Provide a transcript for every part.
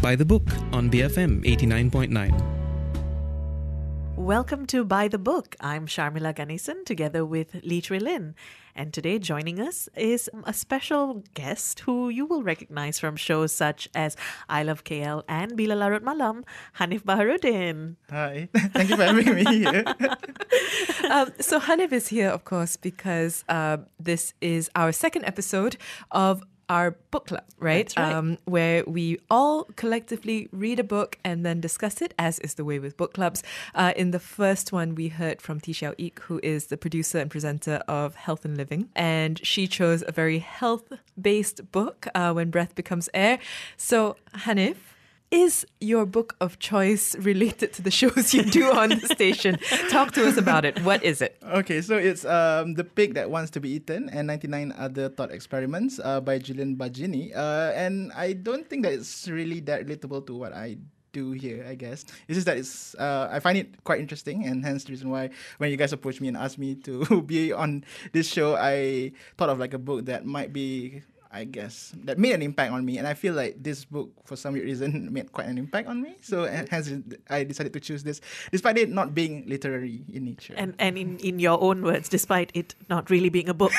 By the Book on BFM 89.9. Welcome to By the Book. I'm Sharmila Ganesan together with Lee Lin. And today joining us is a special guest who you will recognize from shows such as I Love KL and Bila Larut Malam, Haniff Baharudin. Hi, thank you for having me here. So Haniff is here, of course, because this is our second episode of our book club, right? That's right. Where we all collectively read a book and then discuss it, as is the way with book clubs. In the first one, we heard from T. Xiao Ik, who is the producer and presenter of Health and Living. And she chose a very health-based book, When Breath Becomes Air. So, Haniff, is your book of choice related to the shows you do on the station? Talk to us about it. What is it? Okay, so it's The Pig That Wants to Be Eaten and 99 Other Thought Experiments by Julian Baggini. And I don't think that it's really that relatable to what I do here, I guess. It's just that it's I find it quite interesting, and hence the reason why when you guys approached me and asked me to be on this show, I thought of like a book that might be, I guess, that made an impact on me. And I feel like this book, for some reason, made quite an impact on me. So hence I decided to choose this, despite it not being literary in nature. And in your own words, despite it not really being a book.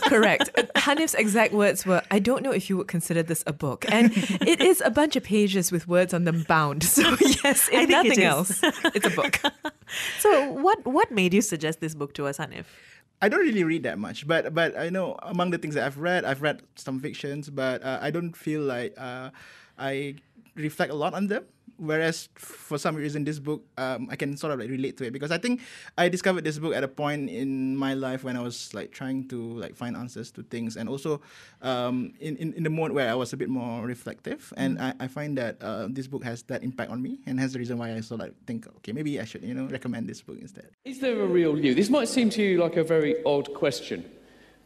Correct. Haniff's exact words were, I don't know if you would consider this a book. And it is a bunch of pages with words on them bound. So yes, if nothing else, it's a book. So what made you suggest this book to us, Haniff? I don't really read that much, but I know among the things that I've read some fictions, but I don't feel like I reflect a lot on them. Whereas for some reason, this book, I can sort of like relate to it, because I think I discovered this book at a point in my life when I was like trying to like find answers to things, and also in the mode where I was a bit more reflective, and I find that this book has that impact on me, and hence the reason why I sort of like think, okay, maybe I should recommend this book instead. Is there a real you? This might seem to you like a very odd question,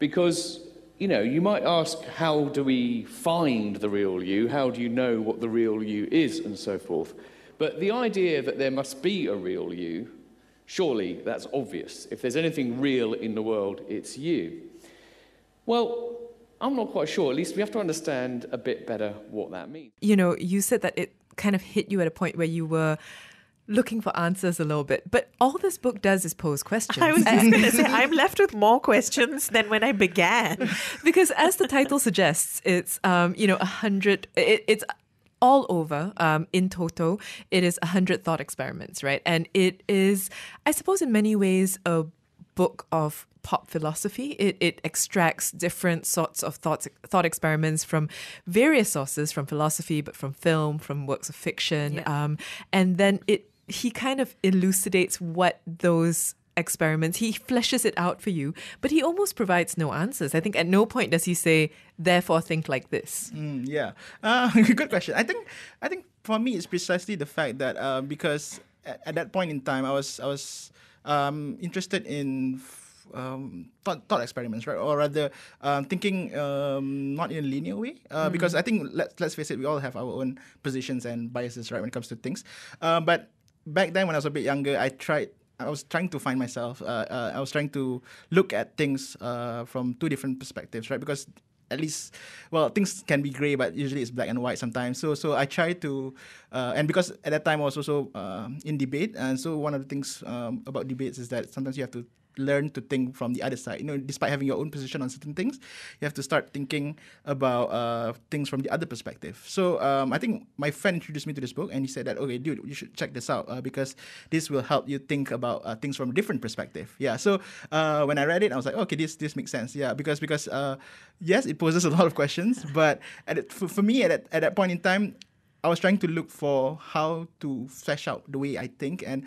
because you might ask, how do we find the real you? How do you know what the real you is, and so forth? But the idea that there must be a real you, surely that's obvious. If there's anything real in the world, it's you. Well, I'm not quite sure. At least we have to understand a bit better what that means. You said that it kind of hit you at a point where you were looking for answers a little bit. But all this book does is pose questions. I was just going to say, I'm left with more questions than when I began. Because as the title suggests, it's, 100... It's all over, in total, it is 100 thought experiments, right? And it is, I suppose, in many ways, a book of pop philosophy. It extracts different sorts of thought experiments from various sources, from philosophy, but from film, from works of fiction. Yeah. And then he kind of elucidates what those experiments, he fleshes it out for you, but he almost provides no answers. I think at no point does he say, therefore think like this. Good question. I think for me it's precisely the fact that because at that point in time I was interested in thought experiments, right? Or rather, thinking not in a linear way. Because I think, let's face it, we all have our own positions and biases, right, when it comes to things. But back then, when I was a bit younger, I was trying to find myself. I was trying to look at things from two different perspectives, right? Because at least, well, things can be grey, but usually it's black and white sometimes. So I try to, and because at that time I was also in debate, and so one of the things about debates is that sometimes you have to learn to think from the other side. Despite having your own position on certain things, you have to start thinking about things from the other perspective. So I think my friend introduced me to this book, and he said that, okay, dude, you should check this out because this will help you think about things from a different perspective. Yeah. So when I read it, I was like, okay, this makes sense. Yeah, because yes, it poses a lot of questions, but for me at that point in time, I was trying to look for how to flesh out the way I think and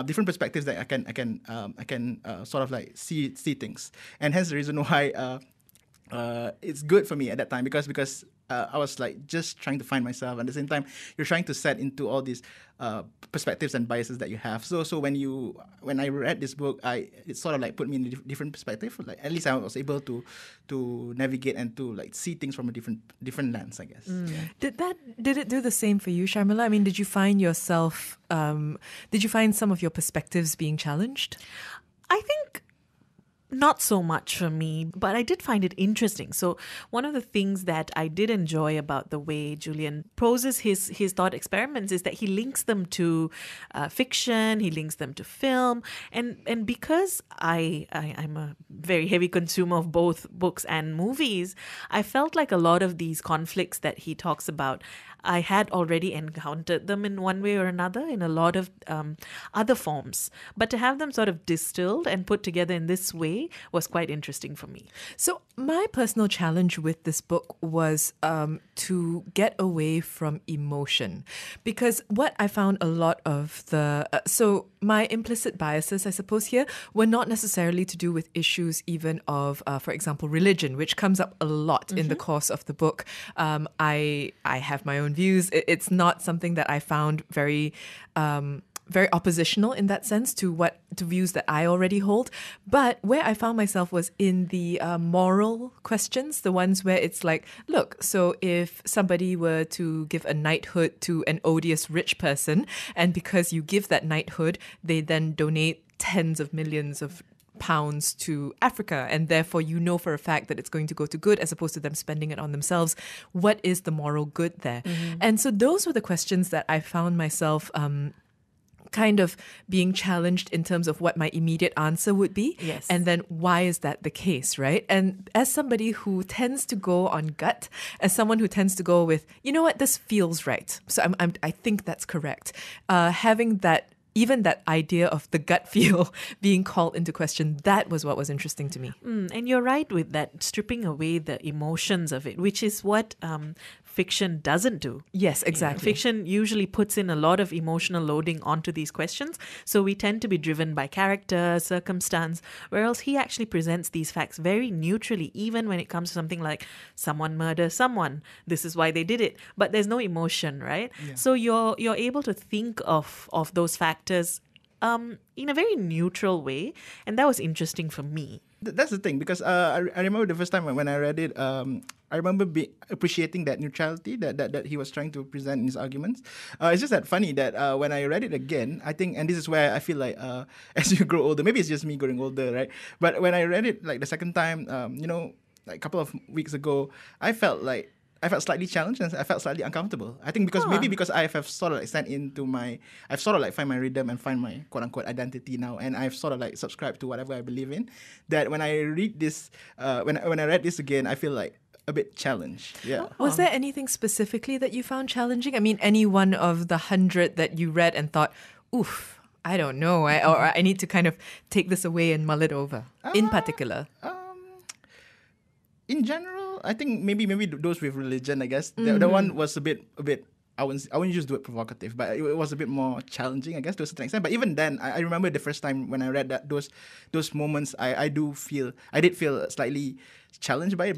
different perspectives that I can sort of like see things, and hence the reason why it's good for me at that time because I was like just trying to find myself. At the same time, you're trying to set into all these perspectives and biases that you have. So when I read this book, it sort of like put me in a different perspective. Like at least I was able to navigate and to like see things from a different lens, I guess. Mm. Yeah. Did it do the same for you, Sharmila? I mean, did you find yourself? Did you find some of your perspectives being challenged? I think Not so much for me, but I did find it interesting. So one of the things that I did enjoy about the way Julian poses his thought experiments is that he links them to fiction, he links them to film, and because I'm a very heavy consumer of both books and movies, I felt like a lot of these conflicts that he talks about, I had already encountered them in one way or another in a lot of other forms. But to have them sort of distilled and put together in this way was quite interesting for me. So my personal challenge with this book was to get away from emotion, because what I found a lot of so my implicit biases, I suppose, here were not necessarily to do with issues even of, for example, religion, which comes up a lot in the course of the book. I have my own views. It's not something that I found very oppositional in that sense to views that I already hold. But where I found myself was in the moral questions, the ones where it's like, look, so if somebody were to give a knighthood to an odious rich person, and because you give that knighthood, they then donate tens of millions of pounds to Africa, and therefore you know for a fact that it's going to go to good as opposed to them spending it on themselves. What is the moral good there? And so those were the questions that I found myself kind of being challenged in terms of what my immediate answer would be. Yes. And then why is that the case, right? And as somebody who tends to go on gut, as someone who tends to go with, you know what, this feels right, so I think that's correct. Having that, even that idea of the gut feel being called into question, that was what was interesting to me. And you're right with that, stripping away the emotions of it, which is what fiction doesn't do. Yes, exactly. Fiction usually puts in a lot of emotional loading onto these questions. So we tend to be driven by character, circumstance, whereas he actually presents these facts very neutrally, even when it comes to something like someone murders someone. This is why they did it. But there's no emotion, right? Yeah. So you're able to think of those factors in a very neutral way. And that was interesting for me. That's the thing, because I remember the first time when I read it, I remember appreciating that neutrality that he was trying to present in his arguments. It's just that funny that when I read it again, I think, and this is where I feel like as you grow older, maybe it's just me growing older, right? But when I read it like the second time, like a couple of weeks ago, I felt slightly challenged and I felt slightly uncomfortable. I think because I have sort of like I've sort of like find my rhythm and find my quote unquote identity now, and I've sort of like subscribed to whatever I believe in. That when I read this, when I read this again, I feel like a bit challenged. Yeah. Was there anything specifically that you found challenging? I mean, any one of the 100 that you read and thought, oof, I don't know, or I need to kind of take this away and mull it over, in particular? In general, I think maybe those with religion, I guess. The one was a bit. I wouldn't just do it provocative, but it was a bit more challenging, I guess, to a certain extent. But even then, I remember the first time when I read that those moments, I did feel slightly challenged by it,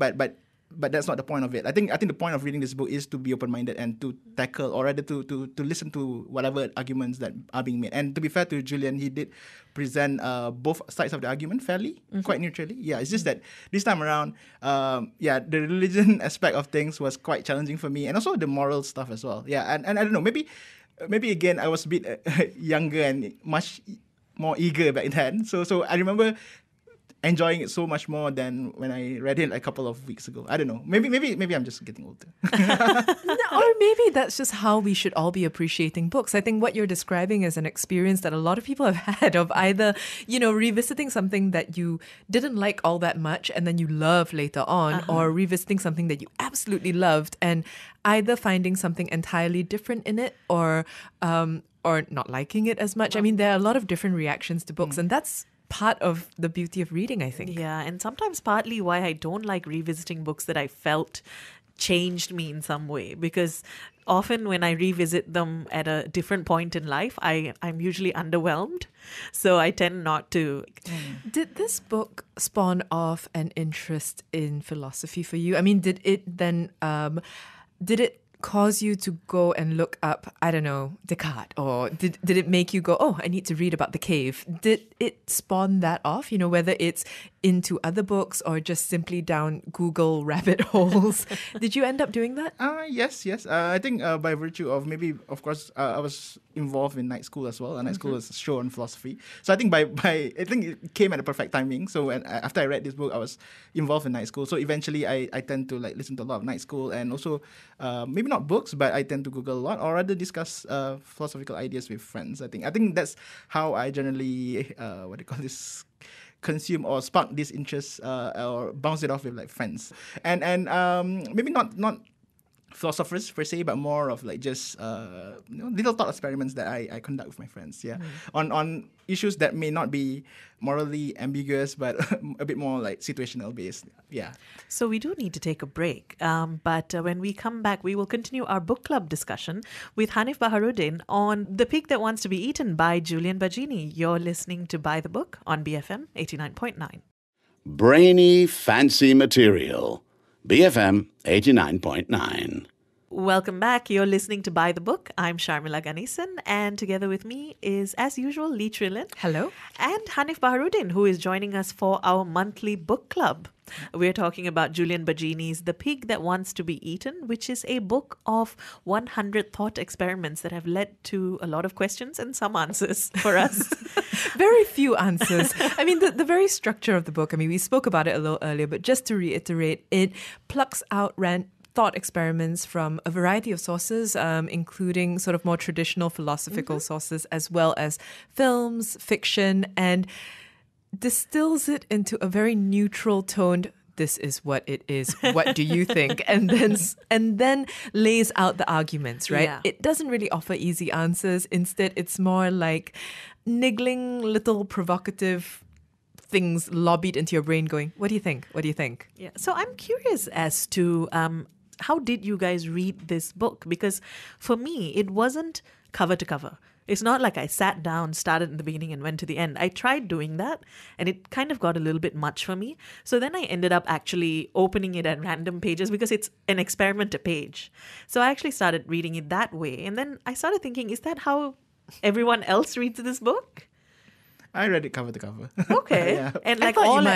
but that's not the point of it. I think the point of reading this book is to be open-minded and to tackle, or rather to listen to whatever arguments that are being made. And to be fair to Julian, he did present both sides of the argument fairly, quite neutrally. Yeah, it's just that this time around, the religion aspect of things was quite challenging for me, and also the moral stuff as well. Yeah, and I don't know, maybe again I was a bit younger and much more eager back then. So I remember enjoying it so much more than when I read it a couple of weeks ago. I don't know. Maybe I'm just getting older. Or maybe that's just how we should all be appreciating books. I think what you're describing is an experience that a lot of people have had of either, revisiting something that you didn't like all that much and then you love later on, or revisiting something that you absolutely loved and either finding something entirely different in it or not liking it as much. I mean, there are a lot of different reactions to books, and that's part of the beauty of reading, I think. Yeah, and sometimes partly why I don't like revisiting books that I felt changed me in some way, because often when I revisit them at a different point in life, I'm usually underwhelmed. So I tend not to. Did this book spawn off an interest in philosophy for you? I mean, did it then, cause you to go and look up, I don't know, Descartes? Or did it make you go, oh, I need to read about the cave? Did it spawn that off? Whether it's into other books or just simply down Google rabbit holes. Did you end up doing that? Yes. I think by virtue of maybe, of course, I was involved in night school as well. Night school is a show on philosophy. So I think I think it came at the perfect timing. So after I read this book, I was involved in night school. So eventually I tend to listen to a lot of night school, and also maybe not books, but I tend to Google a lot, or rather discuss philosophical ideas with friends. I think that's how I generally consume or spark this interest or bounce it off with friends, and maybe not philosophers per se, but more of just little thought experiments that I conduct with my friends. On issues that may not be morally ambiguous, but a bit more situational based. So we do need to take a break, but when we come back, we will continue our book club discussion with Haniff Baharudin on The Pig That Wants to Be Eaten by Julian Baggini. You're listening to Buy the Book on BFM 89.9. Brainy, fancy material. BFM 89.9. Welcome back. You're listening to Buy the Book. I'm Sharmila Ganesan, and together with me is, as usual, Lee Trilin. Hello. And Haniff Baharudin, who is joining us for our monthly book club. We're talking about Julian Baggini's The Pig That Wants to Be Eaten, which is a book of 100 thought experiments that have led to a lot of questions and some answers for us. Very few answers. I mean, the very structure of the book, we spoke about it a little earlier, but just to reiterate, it plucks out thought experiments from a variety of sources, including sort of more traditional philosophical sources, as well as films, fiction, and distills it into a very neutral toned, this is what it is, what do you think? And then lays out the arguments, right? Yeah. It doesn't really offer easy answers. Instead, it's more like niggling little provocative things lobbied into your brain going, what do you think? What do you think? Yeah. So I'm curious as to how did you guys read this book? Because for me, it wasn't cover to cover. It's not like I sat down, started in the beginning and went to the end. I tried doing that and it kind of got a little bit much for me. So then I ended up actually opening it at random pages because it's an experiment a page. So I actually started reading it that way. And then I started thinking, is that how everyone else reads this book? I read it cover to cover. Okay. Yeah. And all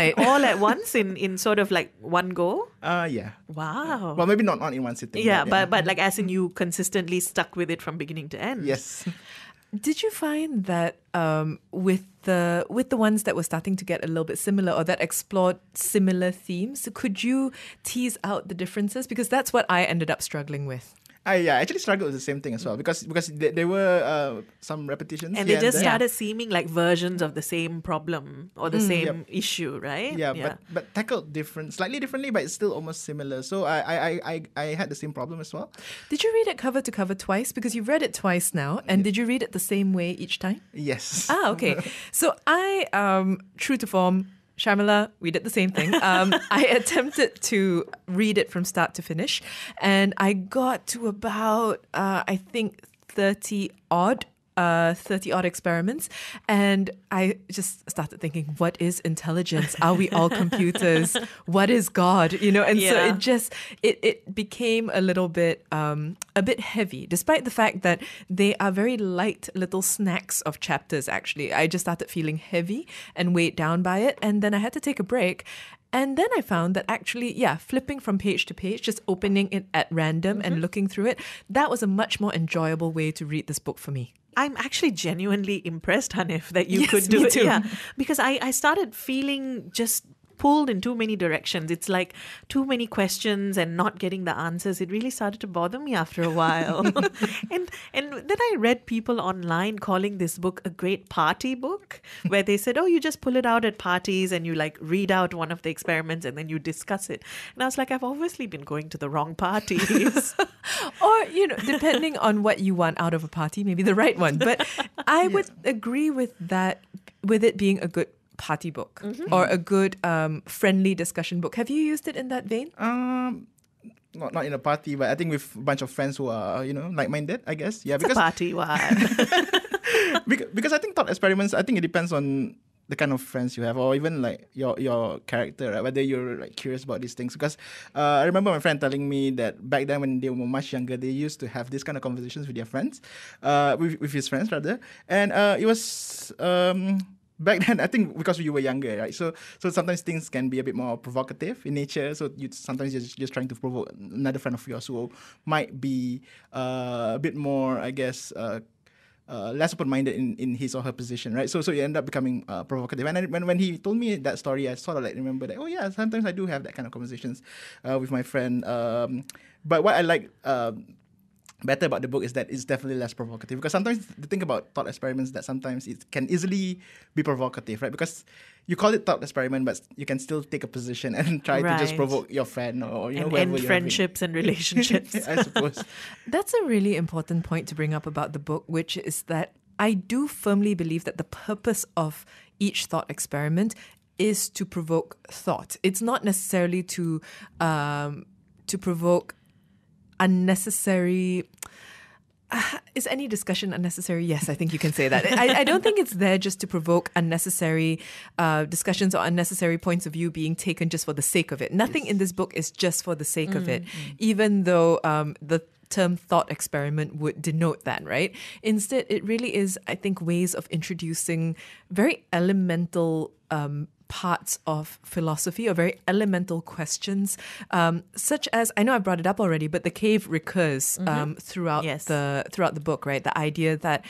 at once in sort of one go? Yeah. Wow. Well, maybe not in one sitting. Yeah, but as in you consistently stuck with it from beginning to end. Yes. Did you find that with the ones that were starting to get a little bit similar or that explored similar themes, could you tease out the differences? Because that's what I ended up struggling with. I actually struggled with the same thing as well because there were some repetitions. And they just started seeming like versions of the same problem or the same issue, right? Yeah. But tackled slightly differently, but it's still almost similar. So I had the same problem as well. Did you read it cover to cover twice? Because you've read it twice now. And did you read it the same way each time? Yes. Okay. So I, true to form, Sharmila, we did the same thing. I attempted to read it from start to finish, and I got to about, I think, 30 odd experiments, and I just started thinking, what is intelligence? Are we all computers? What is God? So it became a little bit a bit heavy, despite the fact that they are very light little snacks of chapters. Actually, I just started feeling heavy and weighed down by it, and then I had to take a break. And then I found that actually, flipping from page to page, just opening it at random and looking through it, that was a much more enjoyable way to read this book for me. I'm actually genuinely impressed, Haniff, that you Yes, could do me it. too. Yeah, because I started feeling just pulled in too many directions. It's like too many questions and not getting the answers. It really started to bother me after a while. and then I read people online calling this book a great party book, where they said, oh, you just pull it out at parties and you read out one of the experiments and then you discuss it. And I was like, I've obviously been going to the wrong parties. Or, depending on what you want out of a party, maybe the right one. But I would agree with that, with it being a good party book or a good friendly discussion book. Have you used it in that vein? Not in a party, but I think with a bunch of friends who are like-minded, I guess. Yeah, It's a party, why? because I think thought experiments, I think it depends on the kind of friends you have, or even like your character, right? Whether you're like curious about these things. Because I remember my friend telling me that back then when they were much younger, they used to have this kind of conversations with their friends, with his friends rather, and it was. Back then, I think because you were younger, right? So sometimes things can be a bit more provocative in nature. So sometimes you're just trying to provoke another friend of yours who might be a bit more, I guess, less open-minded in his or her position, right? So you end up becoming provocative. And when he told me that story, I sort of like remember that, oh yeah, sometimes I do have that kind of conversations with my friend. But what I like better about the book is that it's definitely less provocative, because sometimes the thing about thought experiments that sometimes it can easily be provocative, right? Because you call it thought experiment, but you can still take a position and try to just provoke your friend or and whoever end you're friendships and relationships. I suppose. That's a really important point to bring up about the book, which is that I do firmly believe that the purpose of each thought experiment is to provoke thought. It's not necessarily to provoke unnecessary. Is any discussion unnecessary? Yes, I think you can say that. I don't think it's there just to provoke unnecessary discussions or unnecessary points of view being taken just for the sake of it. Nothing in this book is just for the sake of it, even though the term thought experiment would denote that, right? Instead, it really is, I think, ways of introducing very elemental parts of philosophy, or very elemental questions, such as, I know I brought it up already, but the cave recurs throughout the book, right? The idea that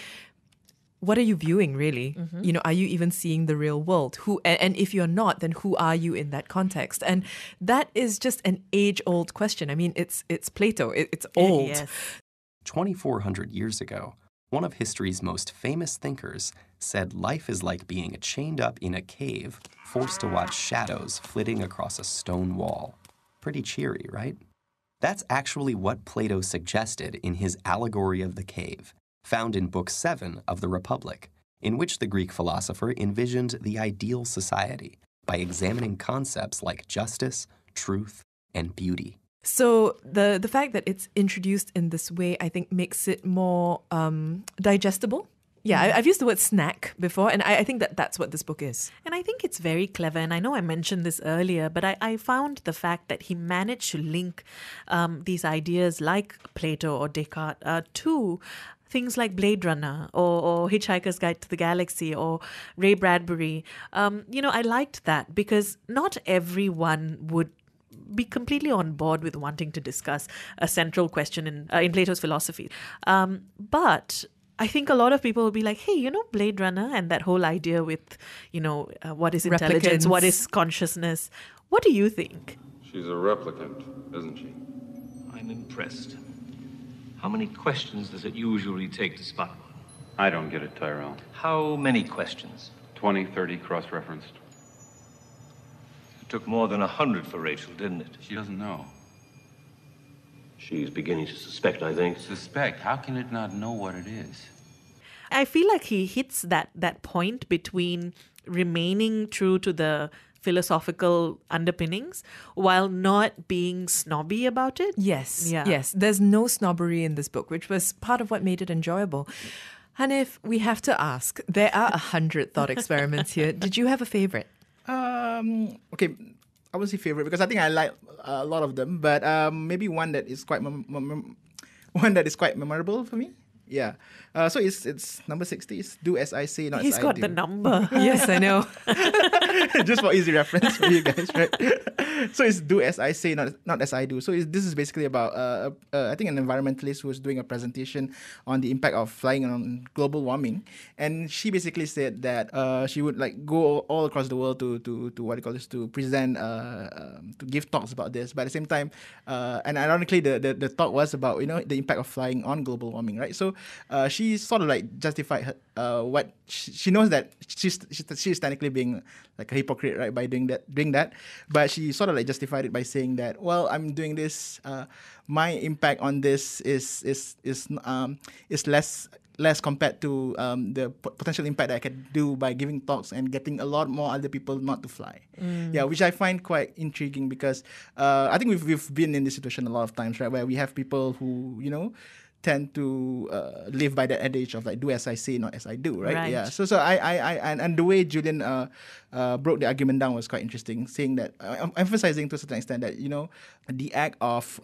what are you viewing really? You know, are you even seeing the real world? And if you're not, then who are you in that context? And that is just an age-old question. I mean, it's Plato. It's old. Yes. 2,400 years ago, one of history's most famous thinkers said life is like being chained up in a cave, forced to watch shadows flitting across a stone wall. Pretty cheery, right? That's actually what Plato suggested in his Allegory of the Cave, found in Book 7 of the Republic, in which the Greek philosopher envisioned the ideal society by examining concepts like justice, truth, and beauty. So the fact that it's introduced in this way, I think, makes it more digestible. Yeah, I've used the word snack before, and I think that's what this book is. And I think it's very clever. And I know I mentioned this earlier, but I found the fact that he managed to link these ideas like Plato or Descartes to things like Blade Runner or Hitchhiker's Guide to the Galaxy or Ray Bradbury. I liked that because not everyone would be completely on board with wanting to discuss a central question in Plato's philosophy. But I think a lot of people will be like, hey, Blade Runner and that whole idea with, what is intelligence, Replicants. what is consciousness. What do you think? She's a replicant, isn't she? I'm impressed. How many questions does it usually take to spot one? I don't get it, Tyrell. How many questions? 20, 30 cross-referenced. It took more than 100 for Rachel, didn't it? She doesn't know. She's beginning to suspect, I think. Suspect? How can it not know what it is? I feel like he hits that point between remaining true to the philosophical underpinnings while not being snobby about it. Yes, Yeah. yes. There's no snobbery in this book, which was part of what made it enjoyable. Haniff, we have to ask, there are 100 thought experiments here. Did you have a favorite? Okay, I wouldn't say favorite because I think I like a lot of them, but maybe one that is quite memorable for me. Yeah. So it's number 60. It's do as I say, not He's as I got do. the number. Yes, I know. Just for easy reference for you guys, right? So it's do as I say, not as I do. So this is basically about, I think, an environmentalist who was doing a presentation on the impact of flying on global warming. And she basically said that she would like go all across the world to what do you call this, to present, to give talks about this. But at the same time, and ironically, the talk was about, the impact of flying on global warming, right? So she sort of like justified what she knows that she's technically being like a hypocrite, right, by doing that, but she sort of like justified it by saying that, well, I'm doing this, my impact on this is less compared to the potential impact that I could do by giving talks and getting a lot more other people not to fly. Yeah, which I find quite intriguing because I think we've been in this situation a lot of times, right, where we have people who tend to live by that adage of like do as I say, not as I do, right? Right. Yeah. So and the way Julian broke the argument down was quite interesting, saying that emphasizing to a certain extent that the act of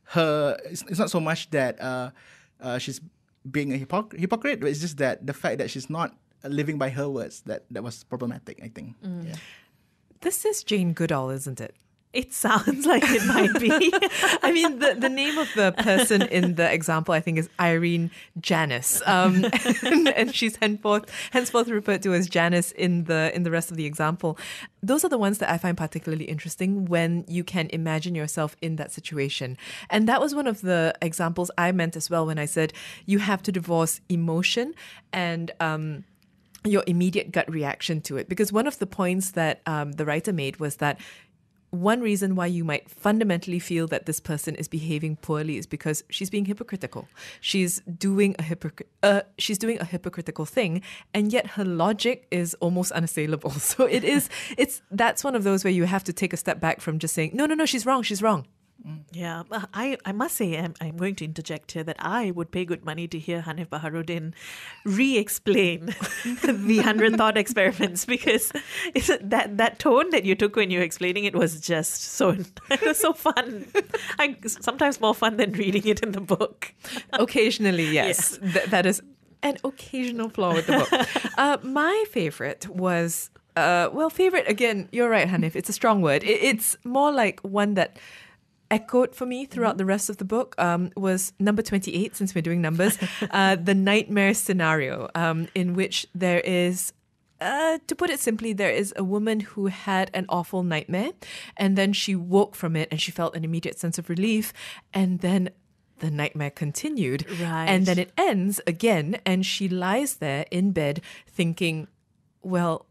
her, it's not so much that she's being a hypocrite, but it's just that the fact that she's not living by her words that was problematic, I think. Yeah. This is Jane Goodall, isn't it? It sounds like it might be. I mean, the name of the person in the example, I think, is Irene Janice, and she's henceforth referred to as Janice in the rest of the example. Those are the ones that I find particularly interesting when you can imagine yourself in that situation. And that was one of the examples I meant as well when I said you have to divorce emotion and your immediate gut reaction to it. Because one of the points that the writer made was that one reason why you might fundamentally feel that this person is behaving poorly is because she's being hypocritical. She's doing a hypocritical thing, and yet her logic is almost unassailable. So that's one of those where you have to take a step back from just saying, no, she's wrong. Yeah, I must say, I'm going to interject here that I would pay good money to hear Haniff Baharudin re-explain the 100 thought experiments, because that tone that you took when you were explaining it was just so fun. Sometimes more fun than reading it in the book. Occasionally, yes. That is an occasional flaw with the book. My favorite was, favorite, again, you're right, Haniff, it's a strong word. It's more like one that echoed for me throughout the rest of the book, was number 28, since we're doing numbers, the nightmare scenario, in which there is, to put it simply, there is a woman who had an awful nightmare, and then she woke from it and she felt an immediate sense of relief, and then the nightmare continued. Right. And then it ends again, and she lies there in bed thinking, well,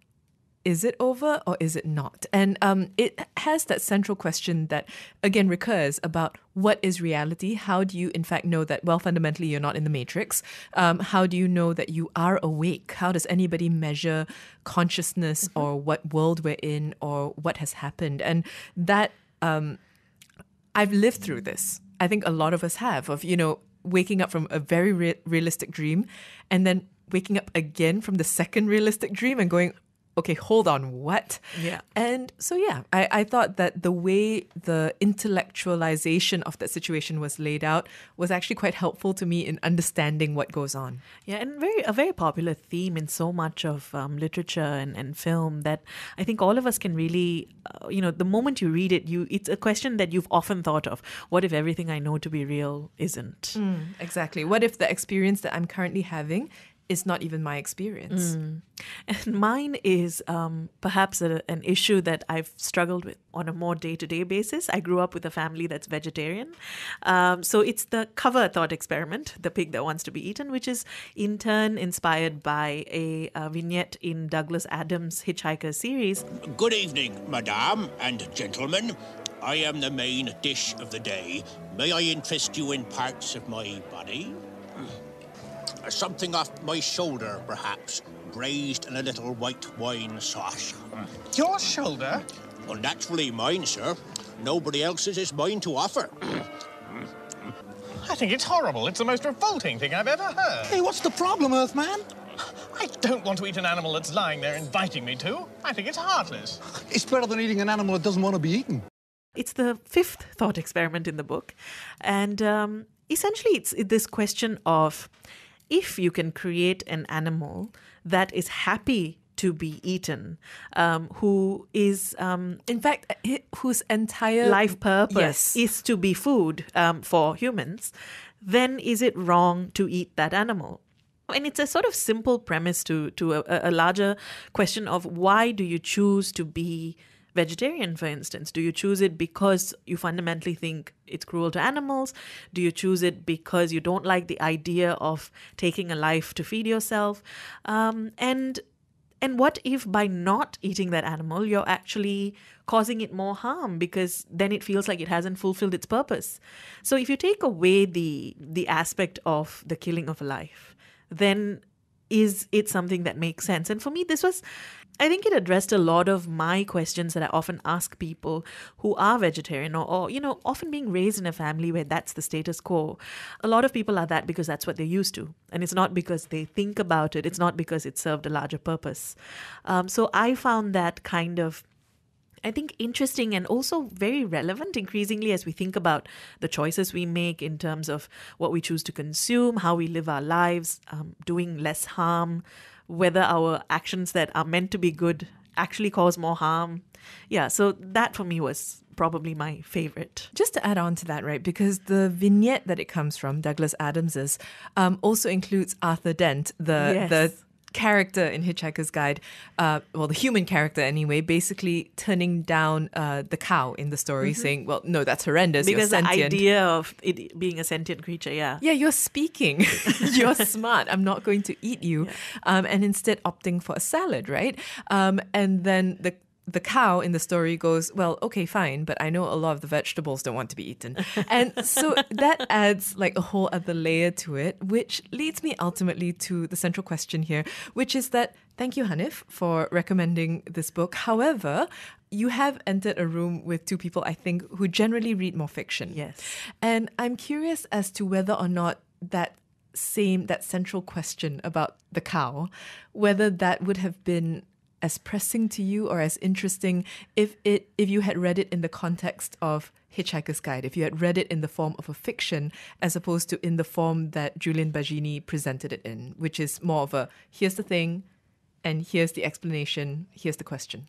is it over or is it not? And it has that central question that, again, recurs about what is reality? How do you, in fact, know that, well, fundamentally, you're not in the matrix? How do you know that you are awake? How does anybody measure consciousness or what world we're in or what has happened? And that, I've lived through this. I think a lot of us have, of, waking up from a very realistic dream and then waking up again from the second realistic dream and going, okay, hold on, what? Yeah. And so, I thought that the way the intellectualization of that situation was laid out was actually quite helpful to me in understanding what goes on. Yeah, and a very popular theme in so much of literature and film that I think all of us can really, the moment you read it, it's a question that you've often thought of. What if everything I know to be real isn't? Exactly. What if the experience that I'm currently having is not even my experience? And mine is perhaps an issue that I've struggled with on a more day-to-day basis. I grew up with a family that's vegetarian. So it's the cover thought experiment, the pig that wants to be eaten, which is in turn inspired by a vignette in Douglas Adams' Hitchhiker series. Good evening, madame and gentlemen. I am the main dish of the day. May I interest you in parts of my body? Something off my shoulder, perhaps, braised in a little white wine sauce. Your shoulder? Well, naturally mine, sir. Nobody else's is mine to offer. I think it's horrible. It's the most revolting thing I've ever heard. Hey, what's the problem, Earthman? I don't want to eat an animal that's lying there inviting me to. I think it's heartless. It's better than eating an animal that doesn't want to be eaten. It's the fifth thought experiment in the book. And essentially it's this question of, if you can create an animal that is happy to be eaten, who is, in fact, whose entire life purpose is to be food for humans, then is it wrong to eat that animal? And it's a sort of simple premise to a larger question of, why do you choose to be vegetarian, for instance? Do you choose it because you fundamentally think it's cruel to animals? Do you choose it because you don't like the idea of taking a life to feed yourself? And what if by not eating that animal, you're actually causing it more harm, because then it feels like it hasn't fulfilled its purpose? So if you take away the aspect of the killing of a life, then is it something that makes sense? And for me, I think it addressed a lot of my questions that I often ask people who are vegetarian or often being raised in a family where that's the status quo. A lot of people are that because that's what they're used to. And it's not because they think about it. It's not because it served a larger purpose. So I found that kind of, I think, interesting and also very relevant increasingly as we think about the choices we make in terms of what we choose to consume, how we live our lives, doing less harm, whether our actions that are meant to be good actually cause more harm. Yeah, so that for me was probably my favorite. Just to add on to that, right, because the vignette that it comes from, Douglas Adams's, also includes Arthur Dent, the character in Hitchhiker's Guide, the human character anyway, basically turning down the cow in the story, saying, well, no, that's horrendous. Because you're the sentient. idea of it being a sentient creature, yeah. Yeah, you're speaking. You're smart. I'm not going to eat you. Yeah. And instead opting for a salad, right? And then the cow in the story goes, well, okay, fine, but I know a lot of the vegetables don't want to be eaten. And so that adds like a whole other layer to it, which leads me ultimately to the central question here, which is that, thank you, Haniff, for recommending this book. However, you have entered a room with two people, I think, who generally read more fiction. Yes. And I'm curious as to whether or not that central question about the cow, whether that would have been as pressing to you or as interesting if you had read it in the context of Hitchhiker's Guide, if you had read it in the form of a fiction as opposed to in the form that Julian Baggini presented it in, which is more of a, here's the thing and here's the explanation, here's the question.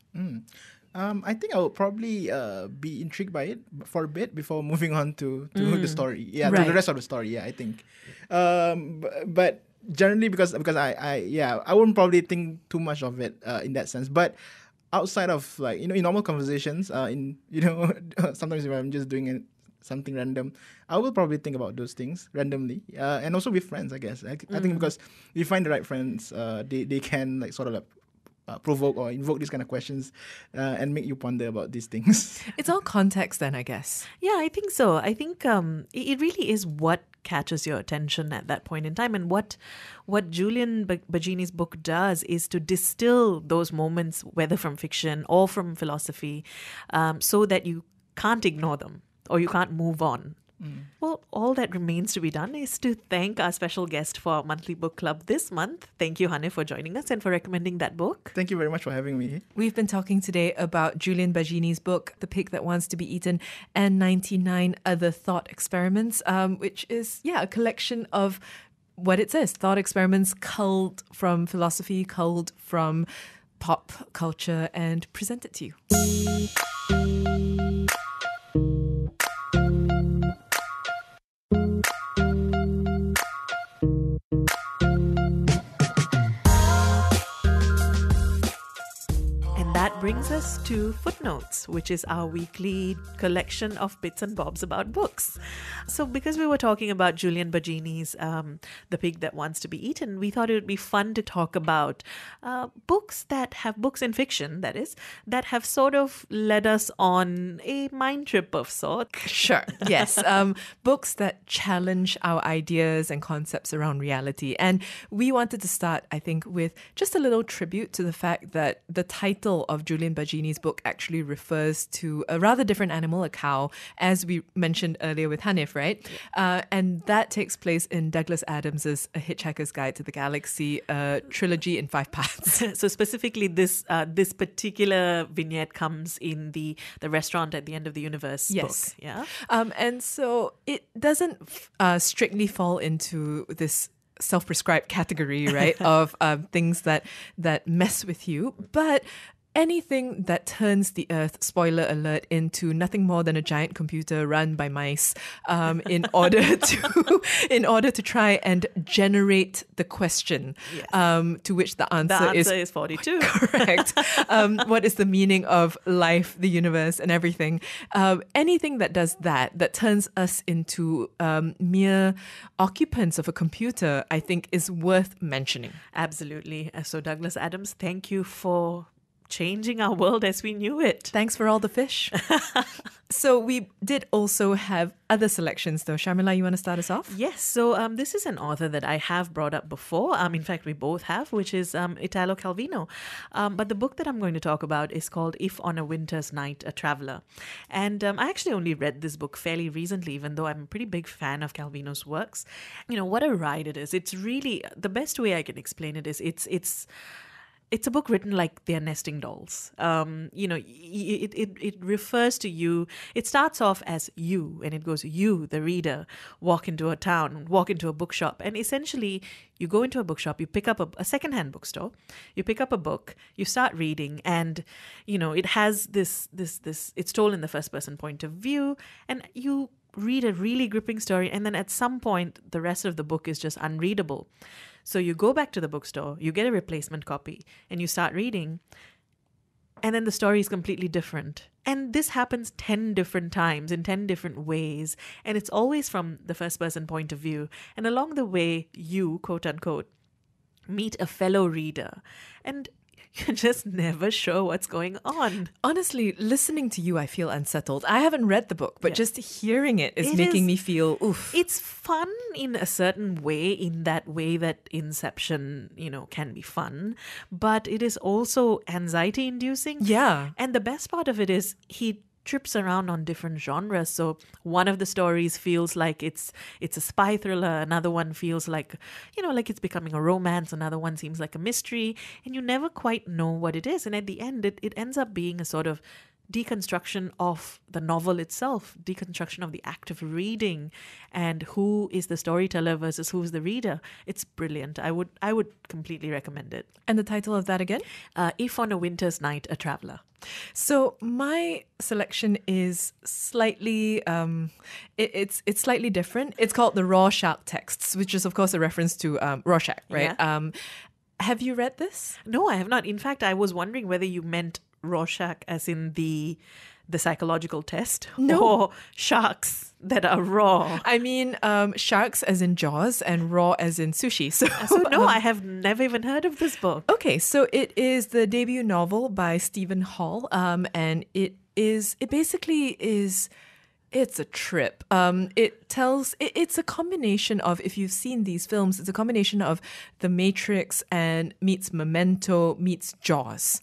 I think I would probably be intrigued by it for a bit before moving on to the story. Yeah, to the rest of the story, yeah, I think. But generally because I wouldn't probably think too much of it in that sense. But outside of in normal conversations, sometimes if I'm just doing something random, I will probably think about those things randomly, and also with friends, I guess. I think because you find the right friends, they can provoke or invoke these kind of questions and make you ponder about these things. It's all context then, I guess. Yeah, I think so. I think it really is what catches your attention at that point in time. And what Julian Baggini's book does is to distill those moments, whether from fiction or from philosophy, so that you can't ignore them or you can't move on. Well, all that remains to be done is to thank our special guest for our monthly book club this month. Thank you, Haniff, for joining us and for recommending that book. Thank you very much for having me. We've been talking today about Julian Baggini's book, The Pig That Wants to Be Eaten, and 99 Other Thought Experiments, which is, a collection of what it says, thought experiments culled from philosophy, culled from pop culture, and presented to you. That brings us to Footnotes, which is our weekly collection of bits and bobs about books. So because we were talking about Julian Baggini's The Pig That Wants to Be Eaten, we thought it would be fun to talk about books in fiction, that is, that have sort of led us on a mind trip of sorts. Sure, yes. Books that challenge our ideas and concepts around reality. And we wanted to start, I think, with just a little tribute to the fact that the title of Julian Baggini's book actually refers to a rather different animal, a cow, as we mentioned earlier with Haniff, right? And that takes place in Douglas Adams's A Hitchhiker's Guide to the Galaxy, trilogy in 5 parts. So specifically, this particular vignette comes in the restaurant at the end of the universe book. Yeah. And so it doesn't strictly fall into this self-prescribed category, right, of things that mess with you, but anything that turns the Earth, spoiler alert, into nothing more than a giant computer run by mice, in order to try and generate the question, to which the answer is 42. Correct. What is the meaning of life, the universe, and everything? Anything that does that turns us into mere occupants of a computer, I think is worth mentioning. Absolutely. So Douglas Adams, thank you for changing our world as we knew it. Thanks for all the fish. So we did also have other selections though. Sharmila, you want to start us off? Yes, so this is an author that I have brought up before. In fact, we both have, which is Italo Calvino. But the book that I'm going to talk about is called If on a Winter's Night, a Traveller. And I actually only read this book fairly recently, even though I'm a pretty big fan of Calvino's works. You know, what a ride it is. It's really, the best way I can explain it is it's a book written like they're nesting dolls. You know, it refers to you. It starts off as you, and it goes, you, the reader, walk into a town, walk into a bookshop. And essentially, you go into a bookshop, you pick up a secondhand bookstore, you pick up a book, you start reading, and, you know, it has this, it's told in the first person point of view, and you read a really gripping story, and then at some point, the rest of the book is just unreadable. So you go back to the bookstore, you get a replacement copy, and you start reading, and then the story is completely different. And this happens 10 different times in 10 different ways, and it's always from the first person point of view. And along the way, you, quote unquote, meet a fellow reader, and you're just never sure what's going on. Honestly, listening to you, I feel unsettled. I haven't read the book, but just hearing it is making me feel oof. It's fun in a certain way, in that way that Inception, you know, can be fun, but it is also anxiety inducing. Yeah. And the best part of it is he trips around on different genres. So one of the stories feels like it's a spy thriller. Another one feels like, you know, like it's becoming a romance. Another one seems like a mystery. And you never quite know what it is. And at the end, it ends up being a sort of deconstruction of the novel itself, deconstruction of the act of reading, and who is the storyteller versus who's the reader. It's brilliant. I would completely recommend it. And the title of that again? If on a Winter's Night, a Traveller. So my selection is slightly, it's slightly different. It's called The Rorschach Texts, which is of course a reference to Rorschach, right? Yeah. Have you read this? No, I have not. In fact, I was wondering whether you meant Rorschach as in the psychological test, or sharks that are raw. I mean, sharks as in Jaws and raw as in sushi. So no, I have never even heard of this book. Okay, so it is the debut novel by Stephen Holl, and it's a trip. It's a combination of, if you've seen these films, it's a combination of The Matrix and meets Memento meets Jaws.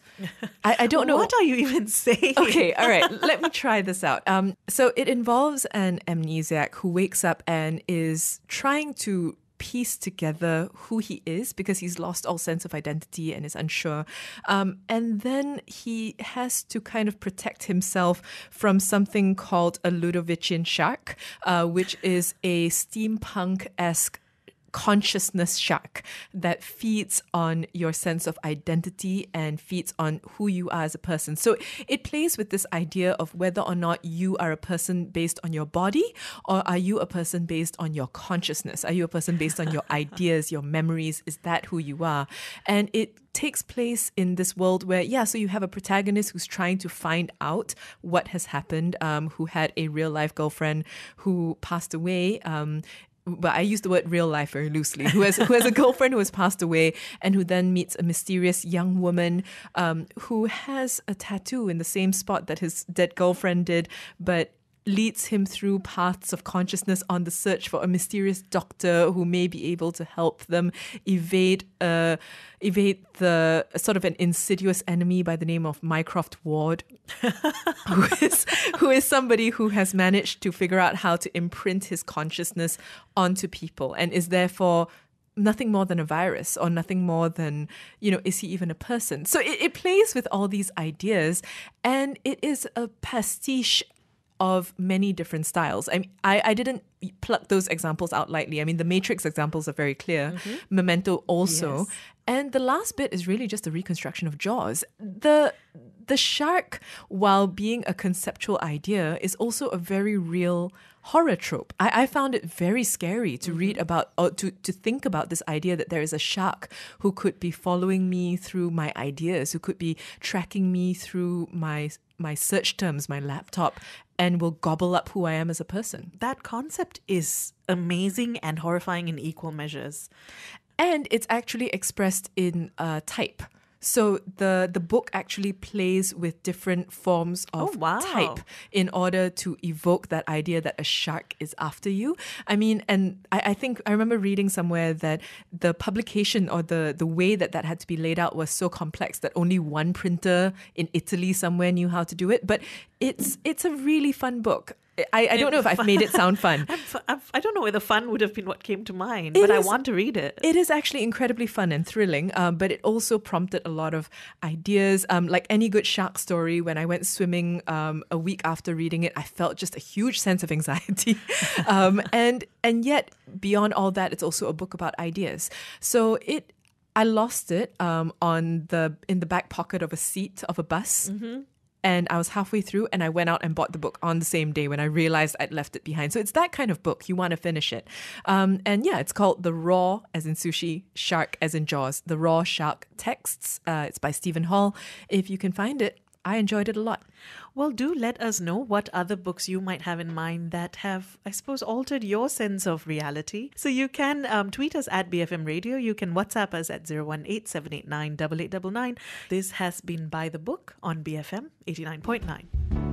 I don't know. What are you even saying? Okay, all right. Let me try this out. So it involves an amnesiac who wakes up and is trying to piece together who he is because he's lost all sense of identity and is unsure. And then he has to kind of protect himself from something called a Ludovician shark, which is a steampunk-esque consciousness shark that feeds on your sense of identity and feeds on who you are as a person. So it plays with this idea of whether or not you are a person based on your body, or are you a person based on your consciousness? Are you a person based on your ideas, your memories? Is that who you are? And it takes place in this world where, so you have a protagonist who's trying to find out what has happened, who had a real life girlfriend who passed away, but I use the word real life very loosely, who has a girlfriend who has passed away, and who then meets a mysterious young woman who has a tattoo in the same spot that his dead girlfriend did, but leads him through paths of consciousness on the search for a mysterious doctor who may be able to help them evade the sort of an insidious enemy by the name of Mycroft Ward, who is somebody who has managed to figure out how to imprint his consciousness onto people and is therefore nothing more than a virus, or nothing more than, is he even a person? So it plays with all these ideas, and it is a pastiche of many different styles. I didn't pluck those examples out lightly. I mean, the Matrix examples are very clear. Mm-hmm. Memento also. Yes. And the last bit is really just a reconstruction of Jaws. The shark, while being a conceptual idea, is also a very real horror trope. I found it very scary to read about, or to think about this idea that there is a shark who could be following me through my ideas, who could be tracking me through my search terms, my laptop, and will gobble up who I am as a person. That concept is amazing and horrifying in equal measures. And it's actually expressed in type. So the book actually plays with different forms of type in order to evoke that idea that a shark is after you. I mean, and I think I remember reading somewhere that the publication or the way that had to be laid out was so complex that only one printer in Italy somewhere knew how to do it. But it's a really fun book. I don't know if I've made it sound fun. I don't know whether fun would have been what came to mind, but I want to read it. It is actually incredibly fun and thrilling, but it also prompted a lot of ideas. Like any good shark story, when I went swimming a week after reading it, I felt just a huge sense of anxiety. And yet, beyond all that, it's also a book about ideas. So I lost it in the back pocket of a seat of a bus. Mm-hmm. And I was halfway through and I went out and bought the book on the same day when I realized I'd left it behind. So it's that kind of book. You want to finish it. And yeah, it's called The Raw, as in sushi, Shark, as in Jaws, The Raw Shark Texts. It's by Stephen Holl. If you can find it, I enjoyed it a lot. Well, do let us know what other books you might have in mind that have, I suppose, altered your sense of reality. So you can tweet us at BFM Radio. You can WhatsApp us at 018-789-8899. This has been By the Book on BFM 89.9.